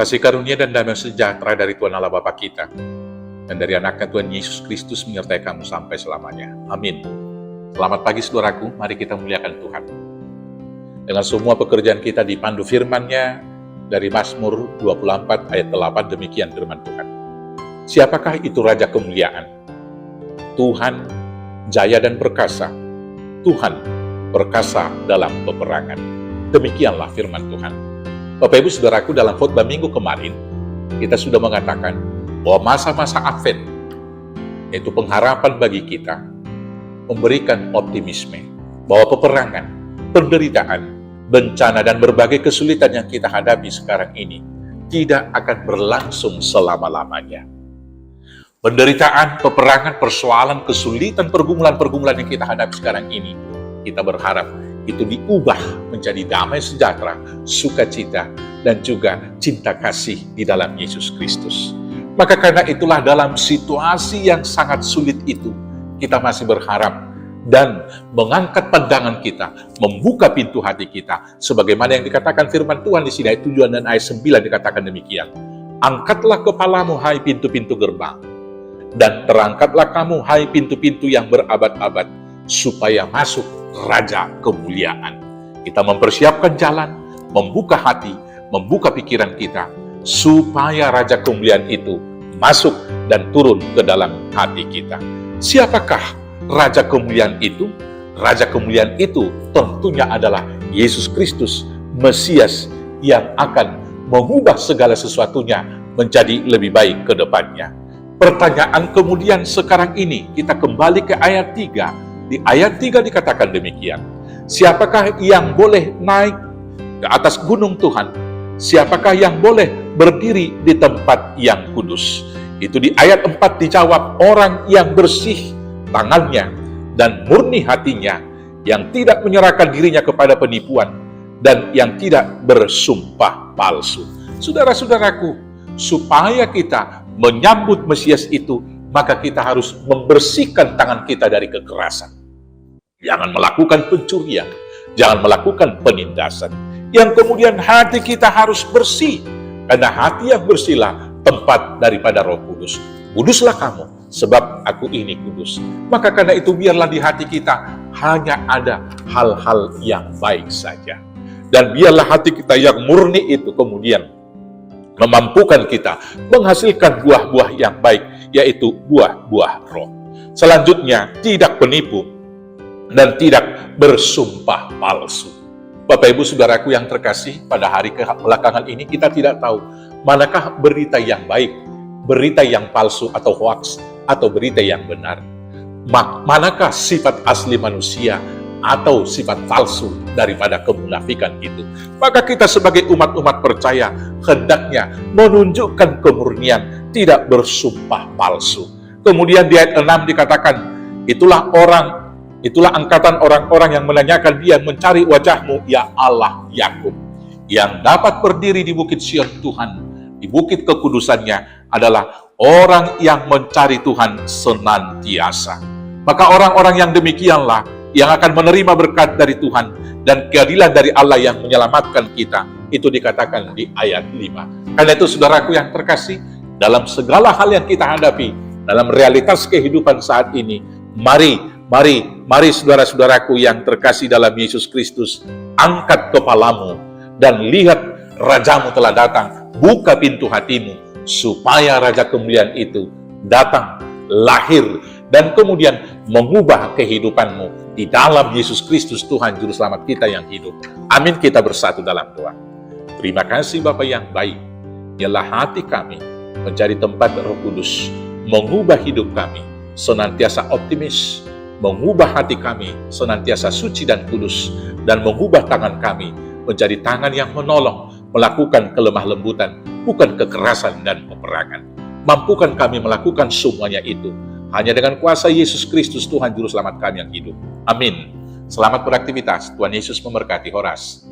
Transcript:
Kasih karunia dan damai sejahtera dari Tuhan Allah Bapa kita dan dari anaknya Tuhan Yesus Kristus menyertai kamu sampai selamanya. Amin. Selamat pagi saudaraku, mari kita muliakan Tuhan. Dengan semua pekerjaan kita dipandu firman-Nya dari Mazmur 24 ayat 8, demikian firman Tuhan. Siapakah itu Raja Kemuliaan? Tuhan jaya dan perkasa. Tuhan perkasa dalam peperangan. Demikianlah firman Tuhan. Bapak Ibu Saudaraku, dalam khotbah minggu kemarin, kita sudah mengatakan bahwa masa-masa Advent, yaitu pengharapan bagi kita, memberikan optimisme, bahwa peperangan, penderitaan, bencana, dan berbagai kesulitan yang kita hadapi sekarang ini tidak akan berlangsung selama-lamanya. Penderitaan, peperangan, persoalan, kesulitan, pergumulan-pergumulan yang kita hadapi sekarang ini, kita berharap itu diubah menjadi damai sejahtera, sukacita, dan juga cinta kasih di dalam Yesus Kristus. Maka karena itulah dalam situasi yang sangat sulit itu, kita masih berharap dan mengangkat pandangan kita, membuka pintu hati kita, sebagaimana yang dikatakan firman Tuhan di sini, ayat 7 dan ayat 9 dikatakan demikian. Angkatlah kepalamu, hai pintu-pintu gerbang, dan terangkatlah kamu, hai pintu-pintu yang berabad-abad, supaya masuk Raja Kemuliaan. Kita mempersiapkan jalan, membuka hati, membuka pikiran kita, supaya Raja Kemuliaan itu masuk dan turun ke dalam hati kita. Siapakah Raja Kemuliaan itu? Raja Kemuliaan itu tentunya adalah Yesus Kristus, Mesias yang akan mengubah segala sesuatunya menjadi lebih baik ke depannya. Pertanyaan kemudian sekarang ini, kita kembali ke ayat 3. Di ayat 3 dikatakan demikian. Siapakah yang boleh naik ke atas gunung Tuhan? Siapakah yang boleh berdiri di tempat yang kudus? Itu di ayat 4 dijawab, orang yang bersih tangannya dan murni hatinya, yang tidak menyerahkan dirinya kepada penipuan dan yang tidak bersumpah palsu. Saudara-saudaraku, supaya kita menyambut Mesias itu, maka kita harus membersihkan tangan kita dari kekerasan. Jangan melakukan pencurian, jangan melakukan penindasan. Yang kemudian hati kita harus bersih, karena hati yang bersihlah tempat daripada Roh Kudus. Kuduslah kamu, sebab aku ini kudus. Maka karena itu biarlah di hati kita hanya ada hal-hal yang baik saja. Dan biarlah hati kita yang murni itu kemudian memampukan kita menghasilkan buah-buah yang baik, yaitu buah-buah roh. Selanjutnya, tidak penipu dan tidak bersumpah palsu. Bapak Ibu Saudaraku yang terkasih, pada hari belakangan ini kita tidak tahu manakah berita yang baik, berita yang palsu atau hoaks, atau berita yang benar. Manakah sifat asli manusia atau sifat palsu daripada kemunafikan itu. Maka kita sebagai umat-umat percaya hendaknya menunjukkan kemurnian, tidak bersumpah palsu. Kemudian di ayat 6 dikatakan, itulah angkatan orang-orang yang menanyakan dia, mencari wajahmu, ya Allah Yakub, yang dapat berdiri di bukit Sion Tuhan, di bukit kekudusannya adalah orang yang mencari Tuhan senantiasa. Maka orang-orang yang demikianlah yang akan menerima berkat dari Tuhan dan keadilan dari Allah yang menyelamatkan kita. Itu dikatakan di ayat 5. Karena itu saudaraku yang terkasih, dalam segala hal yang kita hadapi, dalam realitas kehidupan saat ini, mari saudara-saudaraku yang terkasih dalam Yesus Kristus, angkat kepalamu dan lihat Rajamu telah datang. Buka pintu hatimu supaya Raja Kemuliaan itu datang, lahir, dan kemudian mengubah kehidupanmu di dalam Yesus Kristus Tuhan Juru Selamat kita yang hidup. Amin. Kita bersatu dalam doa. Terima kasih Bapa yang baik. Biarlah hati kami menjadi tempat Roh Kudus, mengubah hidup kami senantiasa optimis, mengubah hati kami senantiasa suci dan kudus, dan mengubah tangan kami menjadi tangan yang menolong, melakukan kelemah lembutan, bukan kekerasan dan peperangan. Mampukan kami melakukan semuanya itu hanya dengan kuasa Yesus Kristus Tuhan Juru Selamat kami yang hidup. Amin. Selamat beraktivitas. Tuhan Yesus memberkati. Horas.